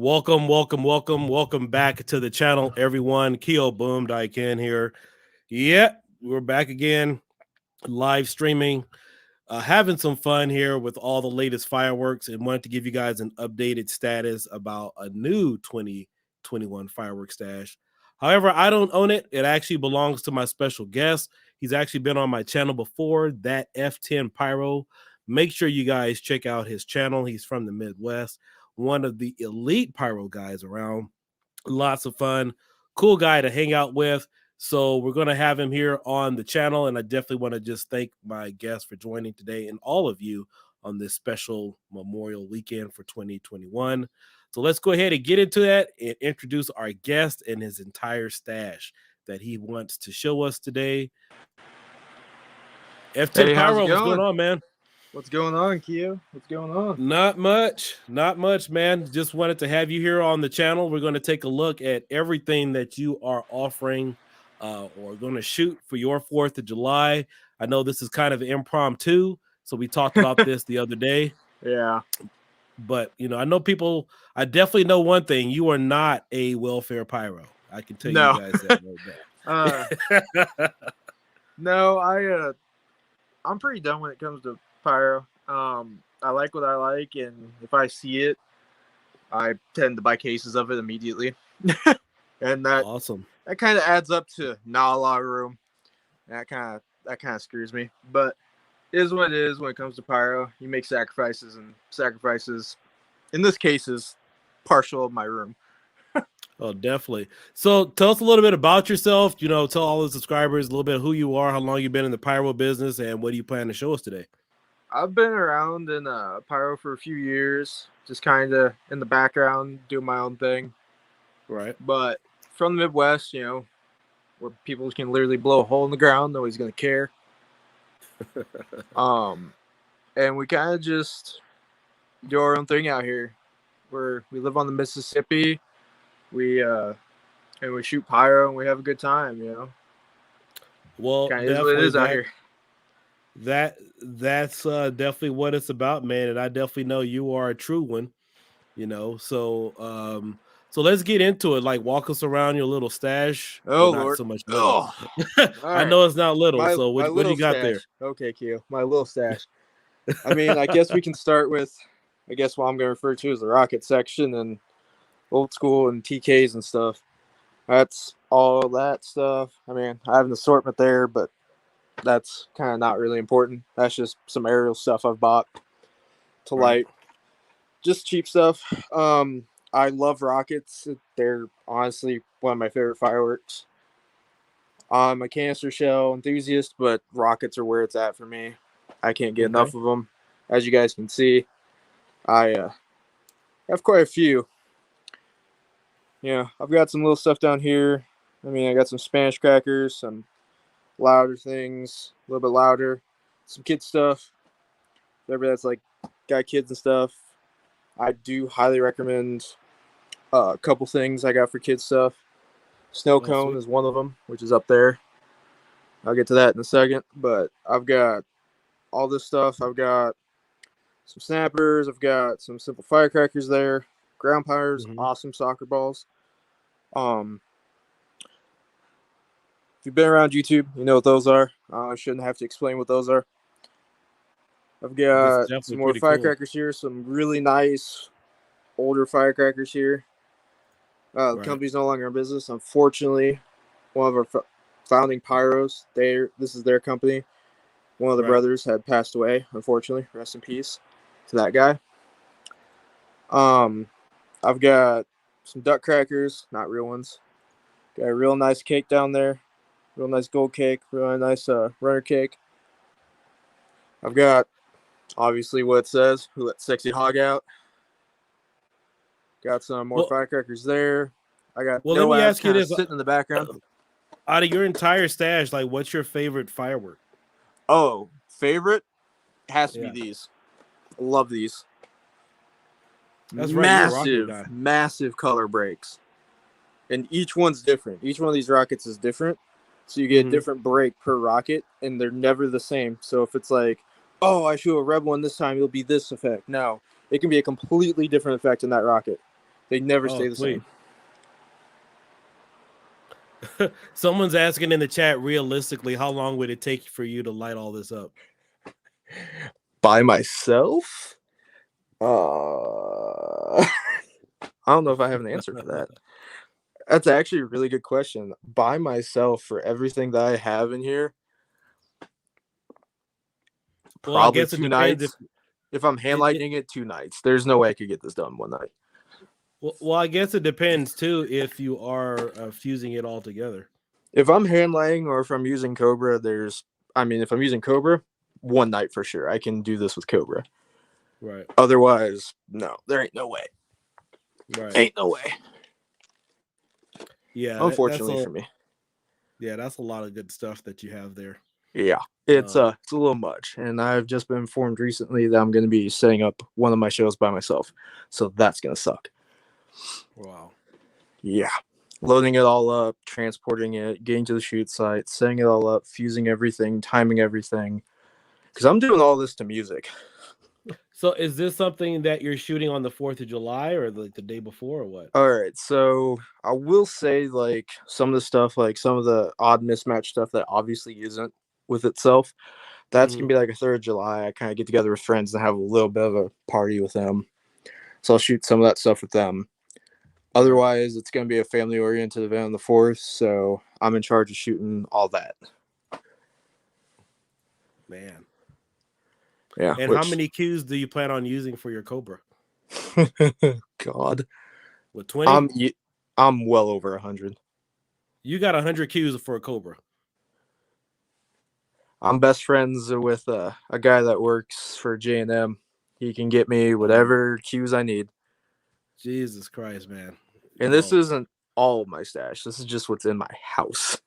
Welcome back to the channel, everyone. Kioboomdiekin here. Yeah, we're back again, live streaming, having some fun here with all the latest fireworks, and wanted to give you guys an updated status about a new 2021 fireworks stash. However, I don't own it. It actually belongs to my special guest. He's actually been on my channel before, ThatF10 Pyro. Make sure you guys check out his channel. He's from the Midwest, one of the elite pyro guys around. Lots of fun, cool guy to hang out with. So we're going to have him here on the channel, and I definitely want to just thank my guests for joining today and all of you on this special Memorial weekend for 2021. So let's go ahead and get into that and introduce our guest and his entire stash that he wants to show us today. F10 Hey, Pyro, what's going on, man? What's going on, Keo? What's going on? Not much, man. Just wanted to have you here on the channel. We're going to take a look at everything that you are offering or going to shoot for your 4th of July. I know this is kind of impromptu, so we talked about this the other day. Yeah. But, you know, I definitely know one thing. You are not a welfare pyro. I can tell you guys that right now. No, I'm pretty done when it comes to pyro. I like what I like, and if I see it, I tend to buy cases of it immediately. And that awesome. That kind of adds up to not a lot of room. That kind of screws me. But it is what it is when it comes to pyro. You make sacrifices, and sacrifices, in this case, is partial of my room. Oh, definitely. So tell us a little bit about yourself. You know, tell all the subscribers a little bit who you are, how long you've been in the pyro business, and what do you plan to show us today? I've been around in pyro for a few years, just kind of in the background, doing my own thing. Right. But from the Midwest, you know, where people can literally blow a hole in the ground, nobody's going to care. And we kind of just do our own thing out here. We live on the Mississippi. We shoot pyro and we have a good time, you know. Well, kind of is what it is out here. That's definitely what it's about, man. And I definitely know you are a true one, you know. So so let's get into it. Like, walk us around your little stash. Oh, well, Lord. Not so much little. I Right. know it's not little. So what do you got stash. there? Okay, Keo. My little stash. I mean, I guess we can start with, what I'm going to refer to as the rocket section and old school and TKs and stuff. That's all that stuff. I mean, I have an assortment there, but that's kind of not really important. That's just some aerial stuff I've bought to light. Just cheap stuff. I love rockets. They're honestly one of my favorite fireworks. I'm a canister shell enthusiast, but rockets are where it's at for me. I can't get enough of them. As you guys can see, I have quite a few. Yeah, I've got some little stuff down here. I mean, I got some Spanish crackers, some louder things, a little bit louder, some kid stuff. Whatever that's like, got kids and stuff. I do highly recommend a couple things I got for kids stuff. Snow cone is one of them, which is up there. I'll get to that in a second. But I've got all this stuff. I've got some snappers. I've got some simple firecrackers there. Ground powders, awesome soccer balls. If you've been around YouTube, you know what those are. I shouldn't have to explain what those are. I've got some more firecrackers here, some really nice older firecrackers here. The company's no longer in business. Unfortunately, one of our founding pyros, this is their company. One of the brothers had passed away, unfortunately. Rest in peace to that guy. I've got some duck crackers, not real ones. Got a real nice cake down there. Real nice gold cake. Real nice runner cake. I've got, obviously, what it says. Who let sexy hog out? Got some more firecrackers there. I got let me ask you this. Sitting in the background. Out of your entire stash, like, what's your favorite firework? Oh, favorite? Has to be these. I love these. That's massive color breaks. And each one's different. Each one of these rockets is different. So you get a different break per rocket, and they're never the same. So if it's like, oh, I shoot a red one this time, it'll be this effect. No, it can be a completely different effect in that rocket. They never Oh, stay the sweet. same. Someone's asking in the chat, realistically, how long would it take for you to light all this up? By myself? I don't know if I have an answer for that. That's actually a really good question. By myself for everything that I have in here, Well, I probably guess it 2 depends nights. If I'm hand lighting it, 2 nights. There's no way I could get this done one night. well, I guess it depends too if you are fusing it all together. If I'm hand lighting or if I'm using Cobra, if I'm using Cobra, one night for sure. I can do this with Cobra. Right. Otherwise, no, there ain't no way. Right. Ain't no way. Yeah. Unfortunately for me. Yeah, that's a lot of good stuff that you have there. Yeah, it's a little much, and I've just been informed recently that I'm going to be setting up one of my shows by myself, so that's going to suck. Wow. Yeah, loading it all up, transporting it, getting to the shoot site, setting it all up, fusing everything, timing everything, because I'm doing all this to music. So is this something that you're shooting on the 4th of July or like the day before or what? All right, so I will say like some of the stuff, like some of the odd mismatch stuff that obviously isn't with itself, that's gonna be like a 3rd of July. I kind of get together with friends and have a little bit of a party with them. So I'll shoot some of that stuff with them. Otherwise, it's gonna be a family-oriented event on the 4th, so I'm in charge of shooting all that. Man. Yeah. And how many cues do you plan on using for your Cobra? God. With 20? I'm well over 100. You got 100 cues for a Cobra. I'm best friends with a guy that works for J&M. He can get me whatever cues I need. Jesus Christ, man. And this isn't all of my stash. This is just what's in my house.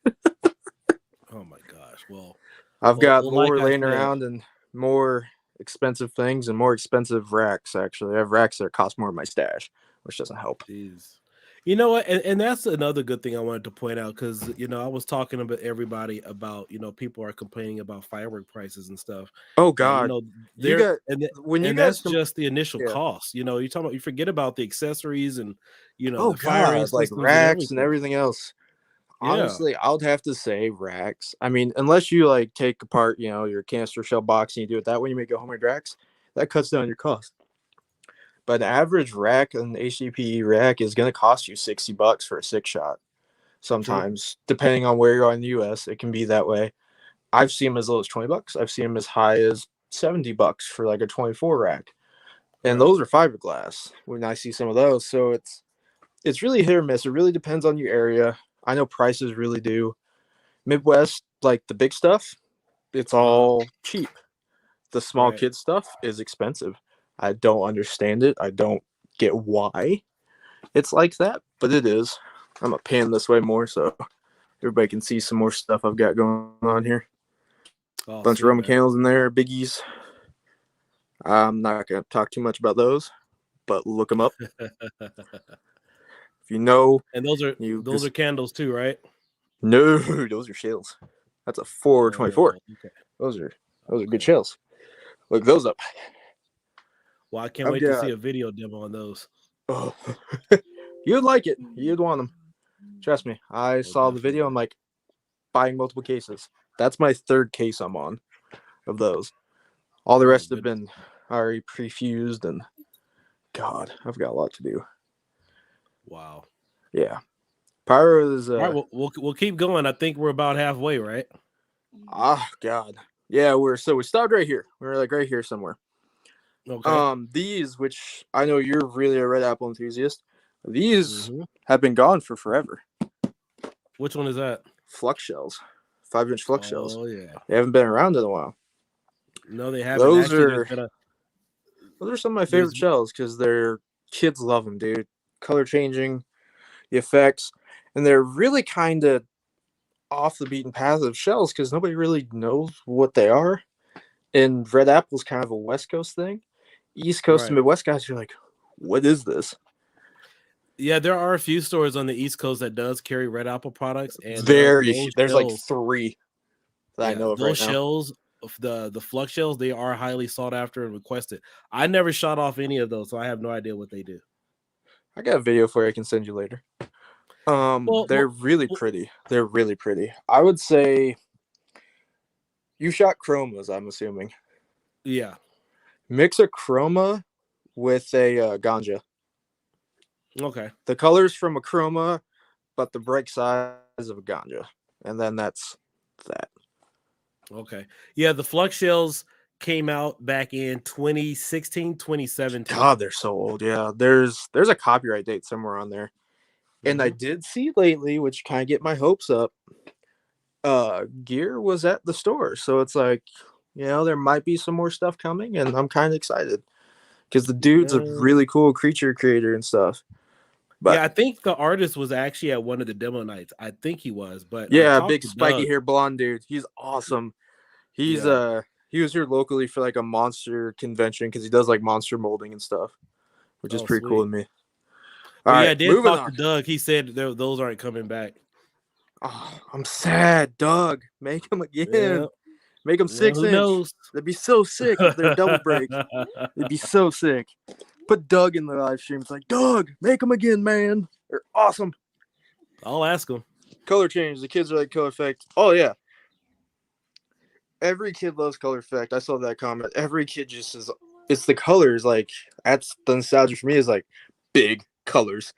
Oh my gosh. Well, I've got more like laying around and more expensive things and more expensive racks, actually. I have racks that cost more than my stash, which doesn't help. Jeez. You know what? And that's another good thing I wanted to point out because, I was talking about everybody about, people are complaining about firework prices and stuff. Oh, God. That's just the initial cost. You talk about, you forget about the accessories and, oh, the firing God, like systems racks and everything else. Yeah. Honestly, I would have to say racks. I mean, unless you like take apart, your canister shell box and you do it that way, you make a homemade racks, that cuts down your cost. But an average rack, an HDPE rack, is going to cost you $60 for a 6-shot. Sometimes, depending on where you are in the US, it can be that way. I've seen them as low as $20. I've seen them as high as $70 for like a 24 rack. And those are fiberglass when I see some of those. So it's really hit or miss. It really depends on your area. I know prices really do. Midwest, like the big stuff, it's all cheap. The small kid stuff is expensive. I don't understand it. I don't get why it's like that, but it is. I'm gonna pan this way more so everybody can see some more stuff I've got going on here. Bunch of Roman candles in there, biggies. I'm not gonna talk too much about those, but look them up. If you know. And those are candles too, right? No, those are shells. That's a 424. Okay. Those are good shells. Look those up. Well, I can't wait to see a video demo on those. Oh, you'd like it. You'd want them. Trust me. I saw the video. I'm like, buying multiple cases. That's my 3rd case I'm on of those. All the rest have been already pre-fused, and God, I've got a lot to do. Wow. Yeah. Pyro is. All right, we'll keep going. I think we're about halfway, right? Oh God. Yeah, we stopped right here. We're like right here somewhere. Okay. These, which I know you're really a red apple enthusiast, these have been gone for forever. Which one is that? Flux shells. 5-inch flux shells. Oh yeah. They haven't been around in a while. No, they haven't. Those are some of my favorite shells because kids love them, dude. Color changing, the effects, and they're really kind of off the beaten path of shells because nobody really knows what they are. And red apple's kind of a West Coast thing. East Coast and Midwest guys are like, what is this? Yeah, there are a few stores on the East Coast that does carry red apple products, and there's like 3 that I know of those right shells, the flux shells, they are highly sought after and requested. I never shot off any of those, so I have no idea what they do. I got a video for you I can send you later. Well, They're really pretty. They're really pretty. I would say you shot chromas, I'm assuming. yeah. Mix a chroma with a ganja. Okay. The colors from a chroma, but the bright size of a ganja. And then that's that. Okay. Yeah, the Flux shells came out back in 2016, 2017. God, they're so old. Yeah, there's a copyright date somewhere on there. And I did see lately, which kind of get my hopes up, gear was at the store. So it's like, there might be some more stuff coming, and I'm kind of excited because the dude's a really cool creature creator and stuff. But yeah, I think the artist was actually at one of the demo nights. I think he was, but I yeah, talked big to spiky Doug. hair blonde dude. He's awesome. He's he was here locally for like a monster convention because he does like monster molding and stuff, which is Oh, pretty cool sweet. with me. But All yeah, right, I did moving talk on. to Doug. He said those aren't coming back. Oh, I'm sad, Doug. Make them again. Yeah. Make them 6 Who inch. knows? That'd be so sick if they're double break. It'd be so sick. Put Doug in the live stream. It's like, Doug, make them again, man. They're awesome. I'll ask him. Color change. The kids are like color effect. Oh, yeah. Every kid loves color effect. I saw that comment. Every kid just is. It's the colors. Like, that's the nostalgia for me is like big colors.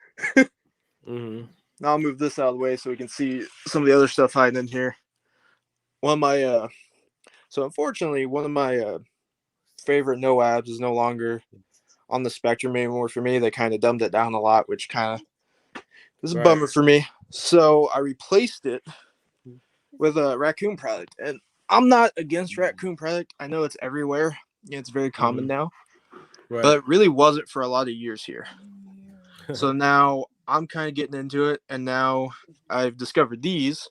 Mm-hmm. Now I'll move this out of the way so we can see some of the other stuff hiding in here. One of my, so unfortunately, one of my favorite no abs is no longer on the spectrum anymore for me. They kind of dumbed it down a lot, which kind of is a bummer for me. So I replaced it with a raccoon product, and I'm not against raccoon product. I know it's everywhere. It's very common now, but it really wasn't for a lot of years here. So now I'm kind of getting into it, and now I've discovered these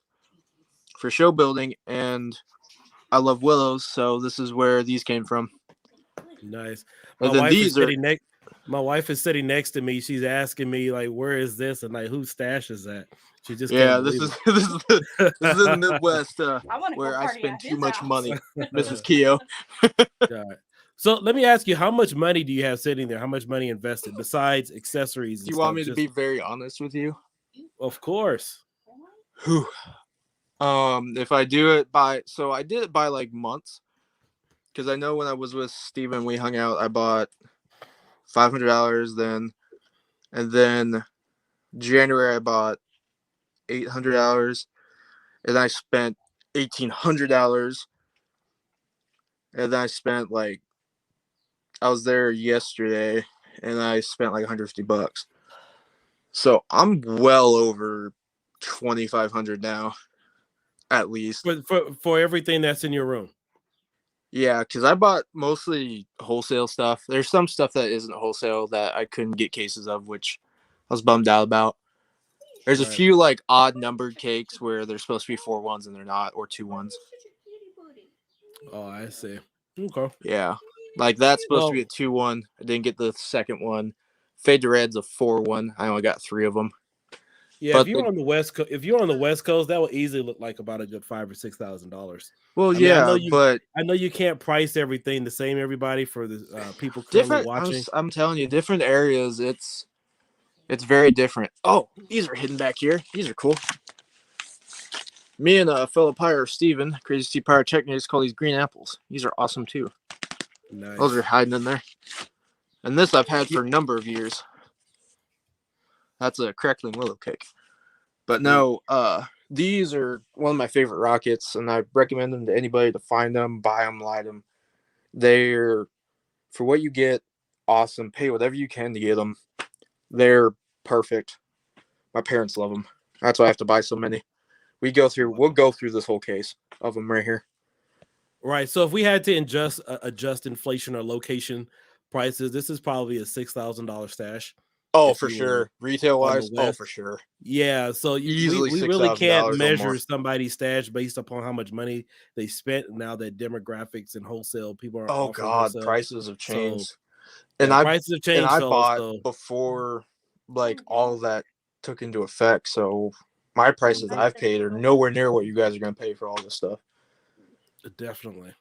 for show building, and I love willows, so this is where these came from. Nice. And then these are my wife is sitting next to me. She's asking me like, "Where is this?" and like, "Whose stash is that?" She just can't believe this it. is this is in the Midwest where I spend too much money, Mrs. Keo. God. So let me ask you, how much money do you have sitting there? How much money invested besides accessories? Do you want me to be very honest with you? Of course. Whew. If I do it by, so I did it by like months, because I know when I was with Steven, we hung out, I bought $500 then, and then January I bought $800, and I spent $1,800, and then I spent like, I was there yesterday, and I spent like $150. So I'm well over 2,500 now, at least. For everything that's in your room. Yeah, because I bought mostly wholesale stuff. There's some stuff that isn't wholesale that I couldn't get cases of, which I was bummed out about. There's a few like odd numbered cakes where there's supposed to be 4 ones and they're not, or 2 ones. Oh, I see. Okay. Yeah, like that's supposed to be a 2-1. I didn't get the second one. Fade to Red's a 4-1. I only got 3 of them. Yeah, if you're on the West Coast, that would easily look like about a good $5,000 or $6,000. Well, I know you can't price everything the same, everybody, for the people currently different. watching. I'm telling you, different areas. It's very different. Oh, these are hidden back here. These are cool. Me and a fellow pyro, Steven, Crazy Steve Pyrotechnics, call these green apples. These are awesome too. Nice. Those are hiding in there. And this I've had for a number of years. That's a crackling willow cake. But no, these are one of my favorite rockets, and I recommend them to anybody to find them, buy them, light them. They're, for what you get, awesome. Pay whatever you can to get them. They're perfect. My parents love them. That's why I have to buy so many. We'll go through this whole case of them right here. Right. So if we had to adjust inflation or location prices, this is probably a $6,000 stash. Oh, for sure. Retail wise, for sure. Yeah. So easily we really can't measure almost somebody's stash based upon how much money they spent. Now that demographics and wholesale people are. Oh God, wholesale. Prices have changed. So, and prices have changed. And I bought before like all of that took into effect. So my prices I've paid are nowhere near what you guys are going to pay for all this stuff. Definitely.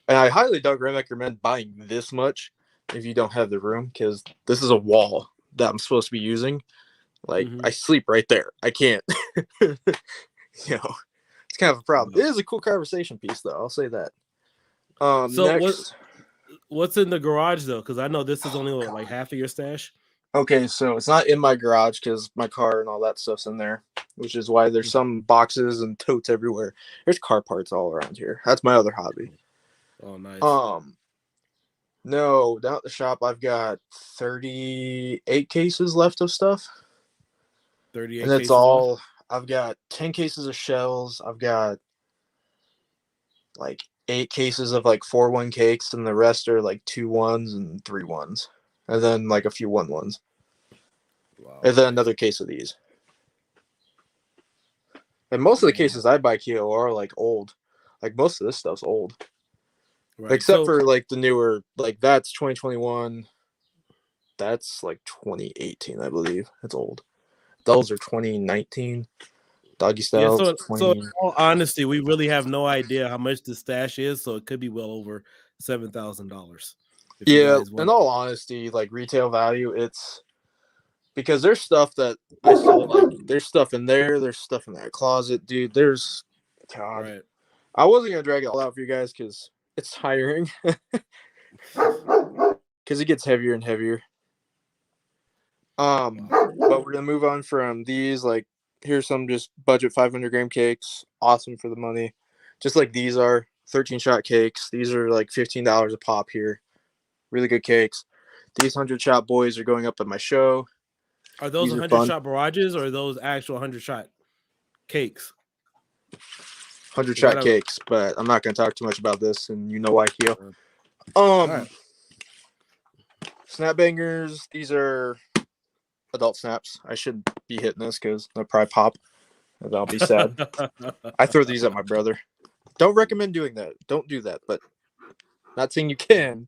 And I highly don't recommend buying this much if you don't have the room, because this is a wall. that I'm supposed to be using. Like Mhm. I sleep right there. I can't. It's kind of a problem. No. It is a cool conversation piece, though. I'll say that. So Next. what's in the garage though? Because I know this is only like half of your stash. Okay, so it's not in my garage because my car and all that stuff's in there, which is why there's some boxes and totes everywhere. There's car parts all around here. That's my other hobby. Oh, nice. No, down at the shop I've got 38 cases left of stuff. 38 And it's cases left. all I've got 10 cases of shells. I've got like 8 cases of like 4-1 cakes, and the rest are like 2-1s and 3-1s. And then like a few 1-1s. Wow. And then another case of these. And most of the cases I buy Keo are like old. Like most of this stuff's old. Right. Except So for like the newer, like that's 2021. That's like 2018, I believe. It's old. Those are 2019. Doggy yeah, Styles so in 20. all honesty, we really have no idea how much the stash is, so it could be well over $7,000. If you Yeah, guys in want, all honesty, like retail value, it's because there's stuff that I still like. There's stuff in there. There's stuff in that closet, dude. There's God. right? I wasn't gonna drag it all out for you guys because it's tiring. Because it gets heavier and heavier. But we're gonna move on from these. Like, here's some just budget 500-gram cakes. Awesome for the money. Just like these are 13-shot cakes. These are like $15 a pop here. Really good cakes. These 100-shot boys are going up at my show. Are those These are 100 fun. shot barrages or are those actual 100-shot cakes? 100-shot cakes, but I'm not going to talk too much about this, and you know why, Keo. Right. Snap bangers. These are adult snaps. I should be hitting this because they'll probably pop, and I'll be sad. I throw these at my brother. Don't recommend doing that. Don't do that, but not saying you can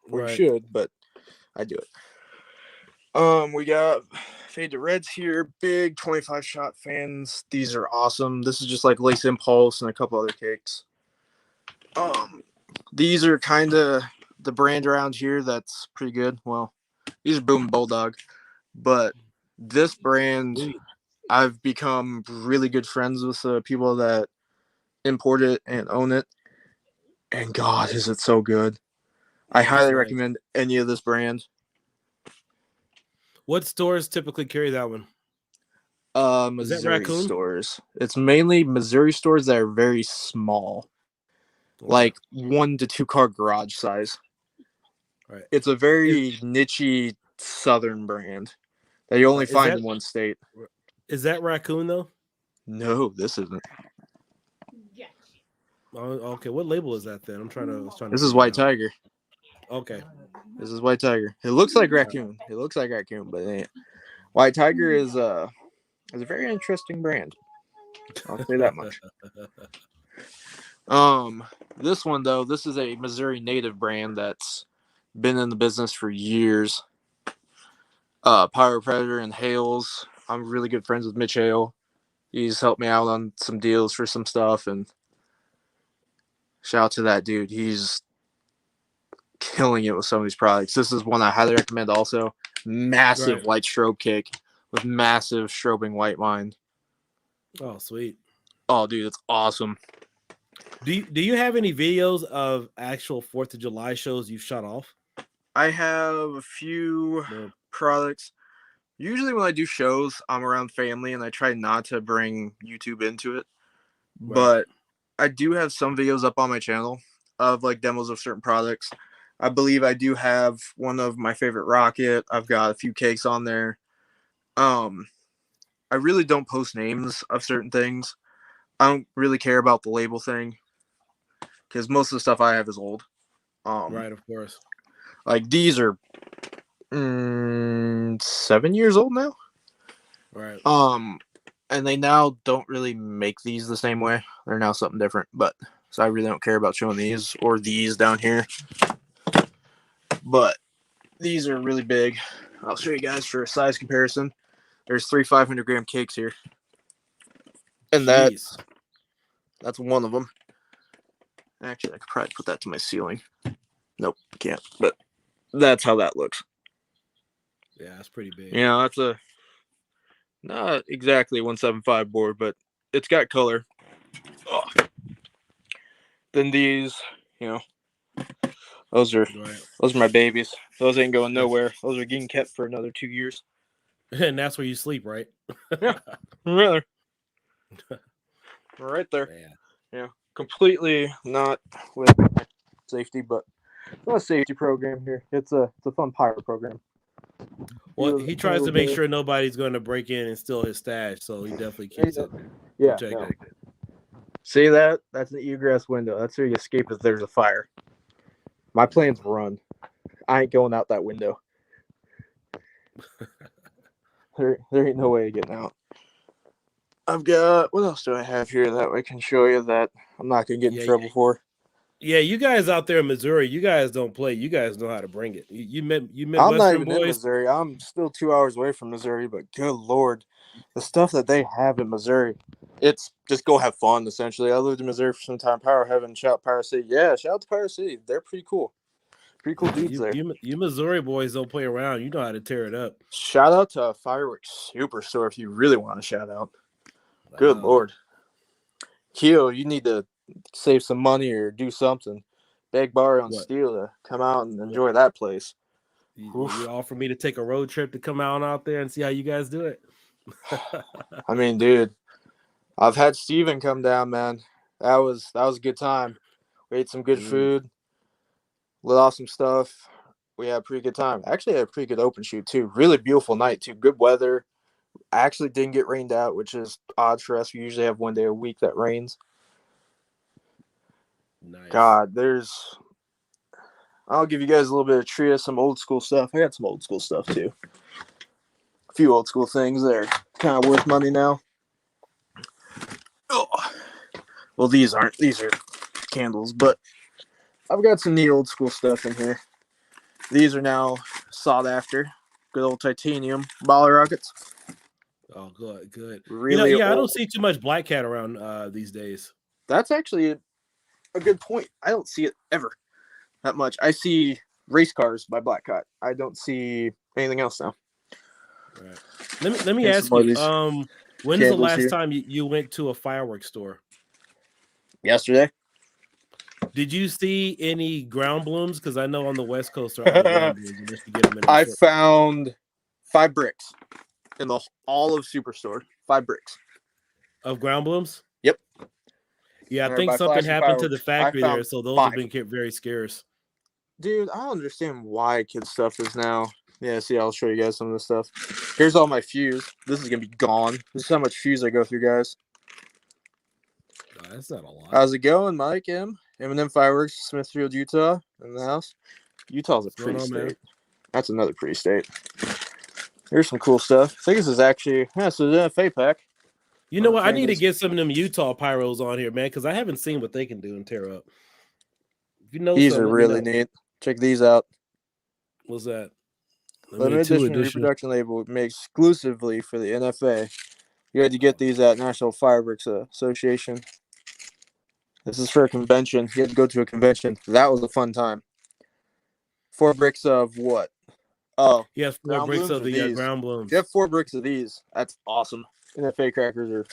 or you should, but I do it. We got Fade to Reds here, big 25-shot fans. These are awesome. This is just like Lace Impulse and a couple other cakes. These are kind of the brand around here that's pretty good. Well, these are Boom Bulldog, but this brand, I've become really good friends with the people that import it and own it. And God, is it so good. I highly recommend any of this brand. What stores typically carry that one? Missouri stores. It's mainly Missouri stores that are very small, like 1 to 2 car garage size. Right. It's a very niche southern brand that you only find in one state. Is that Raccoon though? No, this isn't. Oh, okay. What label is that then? I'm trying to. This is White Tiger. Okay. This is White Tiger. It looks like Raccoon. It looks like Raccoon, but it ain't. White Tiger is a very interesting brand. I'll say that much. This one though, this is a Missouri native brand that's been in the business for years. Pyro Predator and Hales. I'm really good friends with Mitch Hale. He's helped me out on some deals for some stuff, and shout out to that dude. He's killing it with some of these products. This is one I highly recommend also. Massive white strobe cake with massive strobing white wine. Oh, sweet. Oh, dude, it's awesome. Do you have any videos of actual 4th of July shows you've shot off? I have a few products. Usually when I do shows, I'm around family and I try not to bring YouTube into it. Right. But I do have some videos up on my channel of like demos of certain products. I believe I do have one of my favorite rocket. I've got a few cakes on there. I really don't post names of certain things. I don't really care about the label thing because most of the stuff I have is old. Right, of course. Like these are 7 years old now. Right. And they now don't really make these the same way. They're now something different. But so I really don't care about showing these or these down here. But these are really big. I'll show you guys for a size comparison. There's 3 500-gram cakes here. And that's one of them. Actually, I could probably put that to my ceiling. Nope, can't. But that's how that looks. Yeah, that's pretty big. You know, that's a not exactly 175 board, but it's got color. Oh. Then these, you know, those are my babies. Those ain't going nowhere. Those are getting kept for another 2 years. And that's where you sleep, right? Yeah, really. Right there. Man. Yeah, completely not with safety, but it's not a safety program here. It's a fun pyro program. Well, he tries to make sure nobody's going to break in and steal his stash, so he definitely keeps it protected. No. See that? That's an egress window. That's where you escape if there's a fire. My planes run. I ain't going out that window. There ain't no way of getting out. I've got, what else do I have here that I can show you that I'm not going to get in trouble for? Yeah, you guys out there in Missouri, you guys don't play. You guys know how to bring it. You Midwestern I'm not even boys. in Missouri. I'm still 2 hours away from Missouri, but good Lord, the stuff that they have in Missouri, it's just go have fun, essentially. I lived in Missouri for some time. Power Heaven, shout out Power City. Yeah, shout out to Power City. They're pretty cool. Pretty cool dudes there. You Missouri boys don't play around. You know how to tear it up. Shout out to Firework Superstore if you really want to shout out. Good Lord. Keo, you need to save some money or do something. Beg, borrow, and steal to come out and enjoy that place. You offer me to take a road trip to come out there and see how you guys do it. I mean, dude, I've had Steven come down, man. That was a good time. We ate some good food, lit off some stuff. We had a pretty good time. Actually, had a pretty good open shoot too. Really beautiful night too. Good weather. I actually didn't get rained out, which is odd for us. We usually have one day a week that rains. Nice. God, I'll give you guys a little bit of trivia, some old school stuff. I got some old school stuff too. A few old school things that are kind of worth money now. Oh. Well, these aren't. These are candles, but I've got some neat old school stuff in here. These are now sought after. Good old titanium baller rockets. Oh, good. Really I don't see too much Black Cat around these days. That's actually a good point. I don't see it ever that much. I see race cars by Black Cat. I don't see anything else now. Right. Let me ask you. When is the last time you went to a fireworks store? Yesterday. Did you see any ground blooms? Because I know on the West Coast there are ground blooms. Unless you get them in I found 5 bricks in all of Superstore. 5 bricks of ground blooms. Yep. Yeah, I think something happened to the factory there, so those have been very scarce. Dude, I don't understand why kids stuff is now. Yeah, see, I'll show you guys some of this stuff. Here's all my fuse. This is gonna be gone. This is how much fuse I go through, guys. Oh, that's not a lot. How's it going, Mike? M&M Fireworks, Smithfield, Utah, in the house. Utah's a pretty state. Man? That's another pretty state. Here's some cool stuff. I think this is actually it's an NFA pack. You know what? I need to get some of them Utah pyros on here, man, because I haven't seen what they can do and tear up. If you know, these are really neat. Check these out. What's that? Limited edition reproduction label made exclusively for the NFA. You had to get these at National Fireworks Association. This is for a convention. You had to go to a convention. That was a fun time. 4 bricks of what? Oh, yes, 4 bricks of the ground blooms. You have 4 bricks of these. That's awesome. NFA crackers are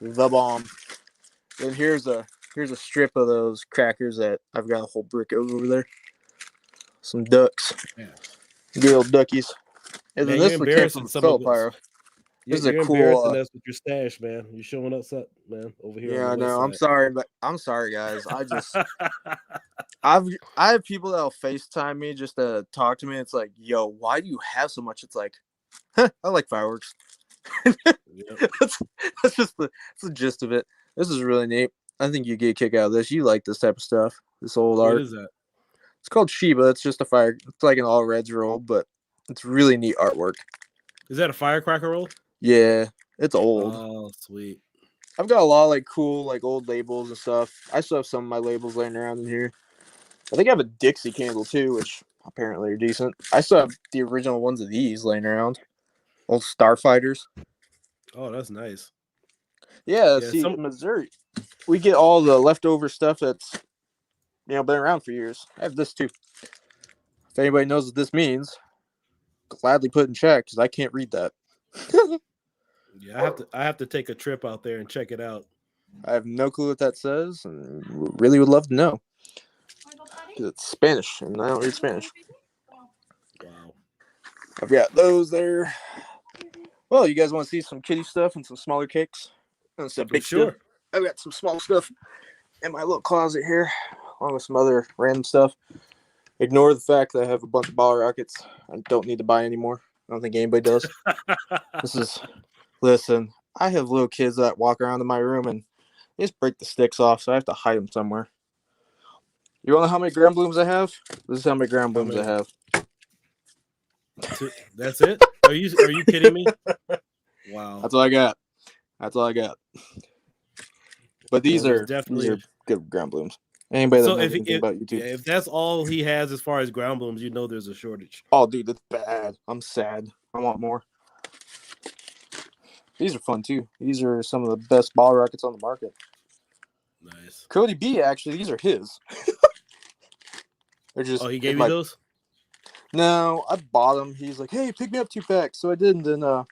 the bomb. And here's a strip of those crackers that I've got a whole brick over there. Some ducks. Yeah. Good old duckies. And then this one came from Fellow Pyro. This is a cool. Embarrassing us with your stash, man. You're showing us up, man, over here. Yeah, no, I'm sorry, guys. I have people that'll FaceTime me just to talk to me. It's like, yo, why do you have so much? It's like, I like fireworks. That's just the gist of it. This is really neat. I think you get a kick out of this. You like this type of stuff. This old art. What is that? It's called Sheba. It's just a fire. It's like an all reds roll, but it's really neat artwork. Is that a firecracker roll? Yeah, it's old. Oh, sweet. I've got a lot of cool old labels and stuff. I still have some of my labels laying around in here. I think I have a Dixie candle too, which apparently are decent. I still have the original ones of these laying around. Old Starfighters. Oh, that's nice. Yeah, see, in Missouri, we get all the leftover stuff that's been around for years. I have this too. If anybody knows what this means, gladly put in chat because I can't read that. Yeah, I have to take a trip out there and check it out. I have no clue what that says, and really would love to know. Because it's Spanish, and I don't read Spanish. Wow. I've got those there. Well, you guys want to see some kitty stuff and some smaller cakes? And some For big sure. stuff? I've got some small stuff in my little closet here, along with some other random stuff. Ignore the fact that I have a bunch of ball rockets. I don't need to buy anymore. I don't think anybody does. Listen, I have little kids that walk around in my room and they just break the sticks off, so I have to hide them somewhere. You want to know how many ground blooms I have? This is how many ground blooms I have. That's it? Are you kidding me? Wow. That's all I got. But these are good ground blooms. Anybody that knows anything about YouTube. If that's all he has as far as ground blooms, you know there's a shortage. Oh, dude, that's bad. I'm sad. I want more. These are fun, too. These are some of the best ball rockets on the market. Nice. Cody B, actually, these are his. They're just. Oh, he gave you those? No, I bought them. He's like, hey, pick me up 2 packs. So I did, and then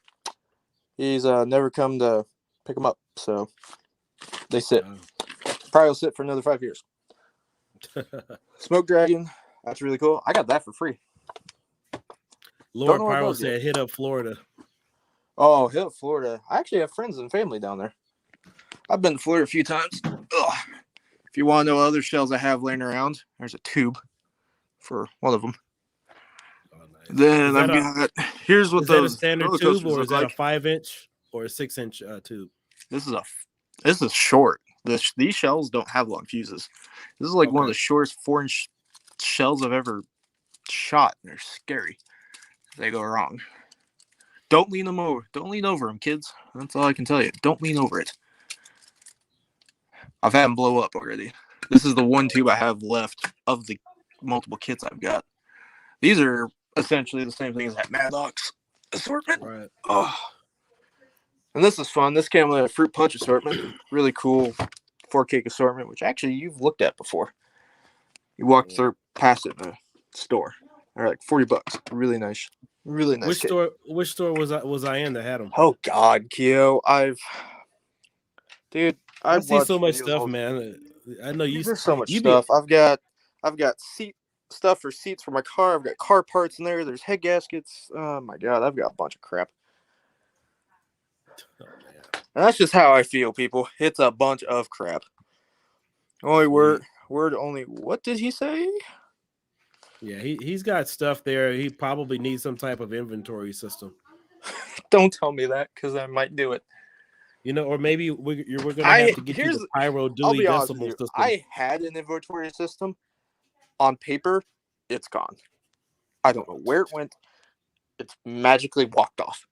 he's never come to pick them up. So they sit. Probably will sit for another 5 years. Smoke Dragon. That's really cool. I got that for free. Lord Pyro said, hit up Florida. Oh, hit up Florida. I actually have friends and family down there. I've been to Florida a few times. Ugh. If you want to know other shells I have laying around, there's a tube for one of them. Oh, nice. Then I've got. Here's what those. Is that a standard tube, or is that a 5-inch or a 6-inch tube? This is short. These shells don't have long fuses. This is like one of the shortest 4-inch shells I've ever shot. They're scary. They go wrong. Don't lean them over. Don't lean over them, kids. That's all I can tell you. Don't lean over it. I've had them blow up already. This is the one tube I have left of the multiple kits I've got. These are essentially the same thing as that Maddox assortment. Right. Oh. And this is fun. This came with a fruit punch assortment. Really cool 4-cake assortment, which actually you've looked at before. You walked past it in a store. They're like $40. Really nice. Really nice. Which store was I in that had them? Oh God, Keo. I see so much stuff, man. I know there's so much stuff. I've got seat stuff for seats for my car. I've got car parts in there. There's head gaskets. Oh my God, I've got a bunch of crap. Oh, and that's just how I feel, people. It's a bunch of crap. Only word only. What did he say? Yeah, he's got stuff there. He probably needs some type of inventory system. Don't tell me that, because I might do it. You know, or maybe we're going to have to get you the Pyro Dewey Decimal system. I had an inventory system on paper. It's gone. I don't know where it went. It's magically walked off.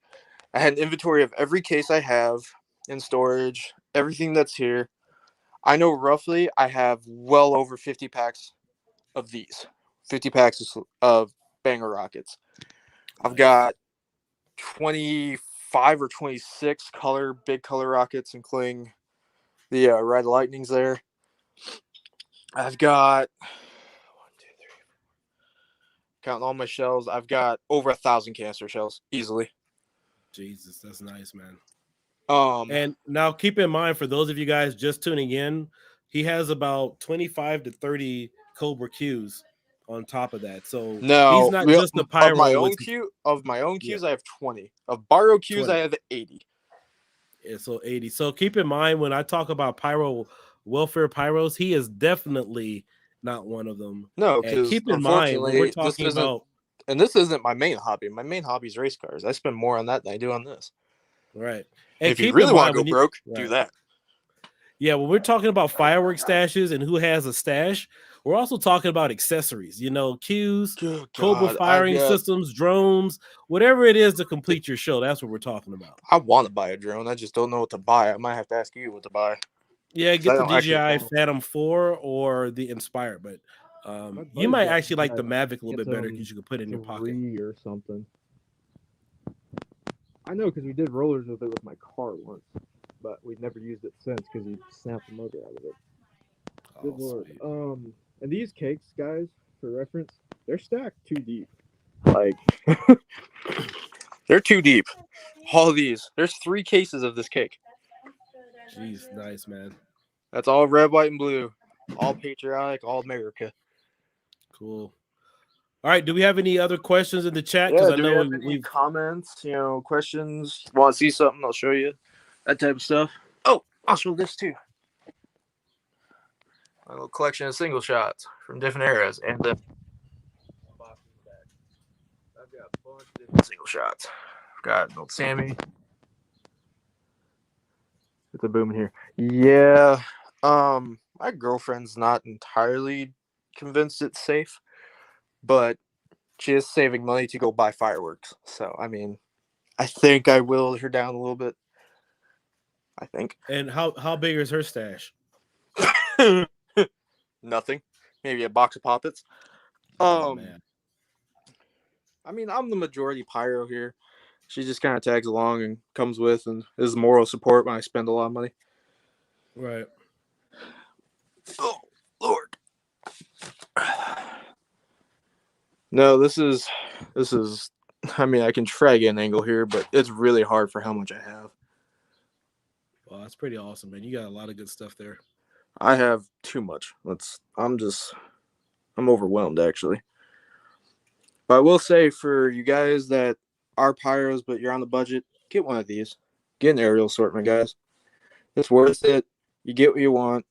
I had an inventory of every case I have in storage, everything that's here. I know roughly I have well over 50 packs of these. 50 packs of banger rockets. I've got 25 or 26 big color rockets, including the Red Lightnings there. I've got 1, 2, 3, 4. Counting all my shells, I've got over 1,000 canister shells easily. Jesus, that's nice, man. And now keep in mind, for those of you guys just tuning in, he has about 25 to 30 Cobra Qs on top of that. So he's not just the Pyro. Of my own Qs, I have 20. Of Borrow Qs, 20. I have 80. Yeah, so 80. So keep in mind, when I talk about Pyro welfare pyros, he is definitely not one of them. No, because keep in mind when we're talking about, and this isn't my main hobby. My main hobby is race cars. I spend more on that than I do on this. Right. And if you really want to go broke, do that. Yeah, when we're talking about firework stashes and who has a stash, we're also talking about accessories, you know, cues, Cobra firing systems, drones, whatever it is to complete your show. That's what we're talking about. I want to buy a drone. I just don't know what to buy. I might have to ask you what to buy. Yeah, get the DJI Phantom 4 or the Inspire, but you might actually like the Mavic a little bit better because you can put it in your pocket or something. I know, because we did rollers with it with my car once, but we've never used it since because he snapped the motor out of it. Good Lord. And these cakes, guys, for reference, they're stacked 2 deep. Like, They're too deep. All these. There's 3 cases of this cake. Jeez, nice, man. That's all red, white, and blue. All patriotic, all America. Cool. All right. Do we have any other questions in the chat? Yeah, Because I do we know have any comments, questions? Want to see something? I'll show you. That type of stuff. Oh, I'll show this too. My little collection of single shots from different eras. And then I've got a bunch of different single shots. I've got an old Sammy. Get the boom in here. Yeah. My girlfriend's not entirely convinced it's safe, but she is saving money to go buy fireworks. So, I mean, I think I willed her down a little bit. I think. And how big is her stash? Nothing. Maybe a box of poppets. Oh, man. I mean, I'm the majority pyro here. She just kind of tags along and comes with and is moral support when I spend a lot of money. Right. Oh, Lord. No, this is. I mean, I can try to get an angle here, but it's really hard for how much I have. Well, that's pretty awesome, man. You got a lot of good stuff there. I have too much. I'm overwhelmed, actually. But I will say, for you guys that are pyros but you're on the budget, get one of these. Get an aerial assortment, guys. It's worth it. You get what you want.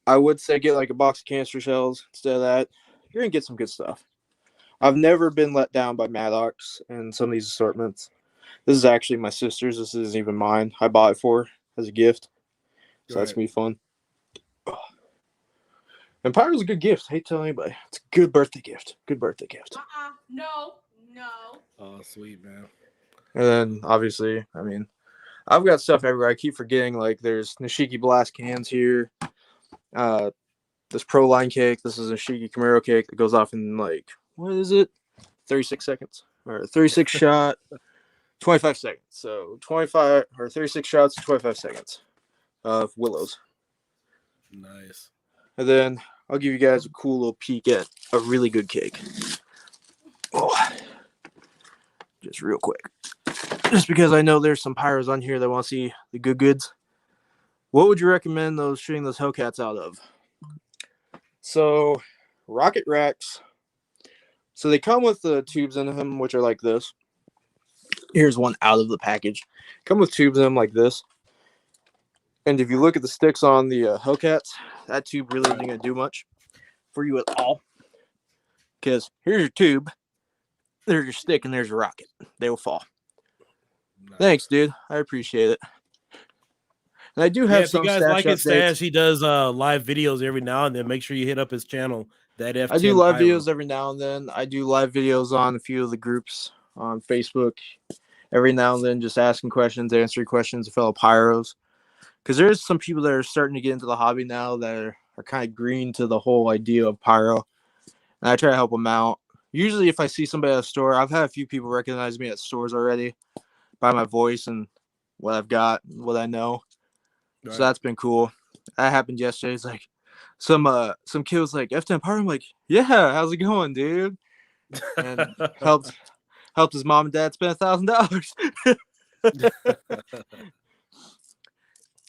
I would say get like a box of canister shells instead of that. You're going to get some good stuff. I've never been let down by Maddox and some of these assortments. This is actually my sister's. This isn't even mine. I bought it for her as a gift. So that's going to be fun. And Pyro's a good gift. I hate telling anybody. It's a good birthday gift. Good birthday gift. No. Oh, sweet, man. And then, obviously, I mean, I've got stuff everywhere. I keep forgetting, like, there's Nishiki Blast cans here. This Pro Line cake. This is a Nishiki Camaro cake that goes off in, like, what is it? 36 seconds. Or 36 shot, 25 seconds. So 25 or 36 shots, 25 seconds of Willows. Nice. And then I'll give you guys a cool little peek at a really good cake. Oh, just real quick. Just because I know there's some pyros on here that want to see the good goods. What would you recommend shooting those Hellcats out of? So, rocket racks. So they come with the tubes in them, which are like this. Here's one out of the package. Come with tubes in them like this. And if you look at the sticks on the Hellcats, that tube really isn't going to do much for you at all. Because here's your tube, there's your stick, and there's your rocket. They will fall. Nice. Thanks, dude. I appreciate it. And I do have if some you guys stash like his updates. stash, he does live videos every now and then. Make sure you hit up his channel. ThatF10 I do live Pyro. videos every now and then. I do live videos on a few of the groups on Facebook every now and then, just asking questions, answering questions of fellow pyros. Because there's some people that are starting to get into the hobby now that are kind of green to the whole idea of pyro. And I try to help them out. Usually if I see somebody at a store, I've had a few people recognize me at stores already by my voice and what I've got, what I know. Right. So that's been cool. That happened yesterday. It's like some kid was like, F10 Pyro. I'm like, yeah, how's it going, dude? And helped his mom and dad spend $1,000.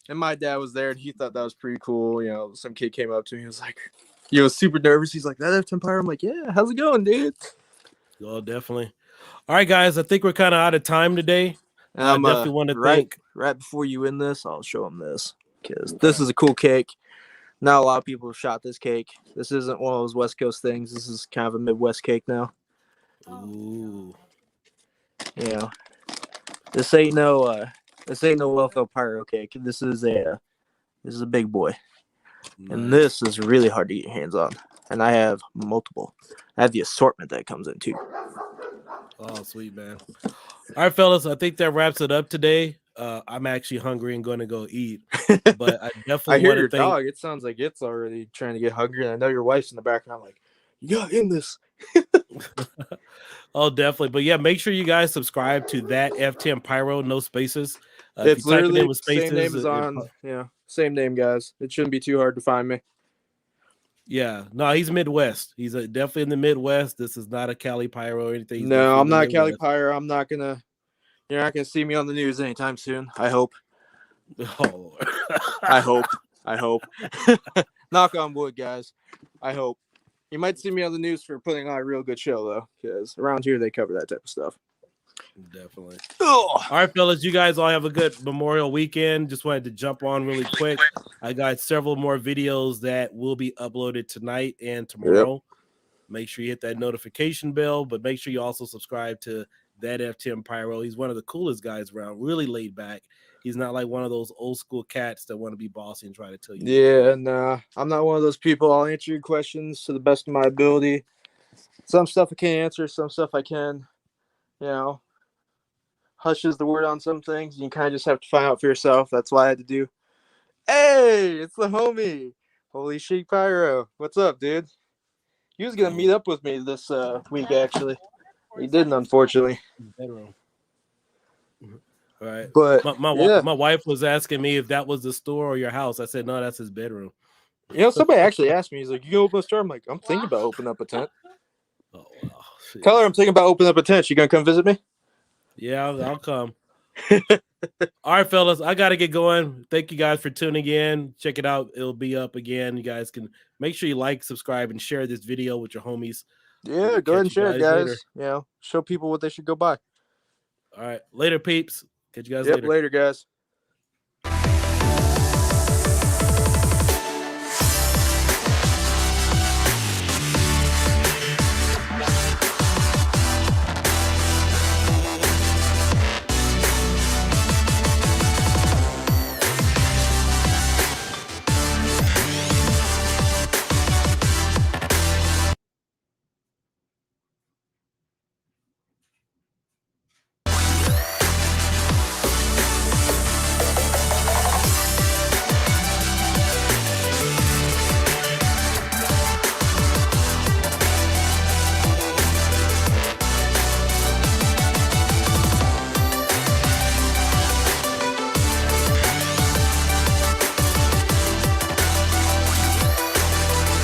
And my dad was there, and he thought that was pretty cool. You know, some kid came up to me. He was like, super nervous. He's like, that F10 Pyro? I'm like, yeah, how's it going, dude? Oh, definitely. All right, guys, I think we're kind of out of time today. And I definitely want to thank. Right before you end this, I'll show them this. Because this is a cool cake. Not a lot of people have shot this cake. This isn't one of those West Coast things. This is kind of a Midwest cake now. Ooh. You know, this ain't no Welfare Pyro cake. This is a big boy. Nice. And this is really hard to get your hands on. And I have multiple. I have the assortment that comes in too. Oh, sweet, man. All right, fellas, I think that wraps it up today. I'm actually hungry and going to go eat. But I definitely hear want to your thank. Dog. It sounds like it's already trying to get hungry. And I know your wife's in the background like, you got in this. Oh, definitely. But yeah, make sure you guys subscribe to ThatF10 Pyro, no spaces. It's literally in with spaces, same name as on. Yeah, same name, guys. It shouldn't be too hard to find me. Yeah, no, he's Midwest. He's definitely in the Midwest. This is not a Cali Pyro or anything. No, I'm not Cali Pyro. I'm not gonna You're not gonna see me on the news anytime soon. I hope. Oh, Lord. I hope. I hope. Knock on wood, guys. I hope. You might see me on the news for putting on a real good show, though, because around here they cover that type of stuff. Definitely. Ugh. All right, fellas, you guys all have a good Memorial weekend. Just wanted to jump on really quick. I got several more videos that will be uploaded tonight and tomorrow. Yep. Make sure you hit that notification bell, but make sure you also subscribe to ThatF10 Pyro. He's one of the coolest guys around, really laid back. He's not like one of those old school cats that want to be bossy and try to tell you. Yeah, nah, I'm not one of those people. I'll answer your questions to the best of my ability. Some stuff I can't answer, some stuff I can. You know, hush is the word on some things. You kind of just have to find out for yourself. That's why I had to do. Hey, it's the homie. Holy Chic Pyro. What's up, dude? He was going to meet up with me this week, actually. He didn't, unfortunately. Bedroom. All right. But my wife was asking me if that was the store or your house. I said, no, that's his bedroom. You know, somebody actually asked me, he's like, you can open a store? I'm like, I'm thinking about opening up a tent. Oh, wow. Tell her I'm thinking about opening up a tent. You going to come visit me? Yeah, I'll come. All right, fellas, I got to get going. Thank you guys for tuning in. Check it out. It'll be up again. You guys can make sure you like, subscribe, and share this video with your homies. Yeah, go ahead and share it, guys. You know, show people what they should go buy. All right. Later, peeps. Catch you guys later, guys.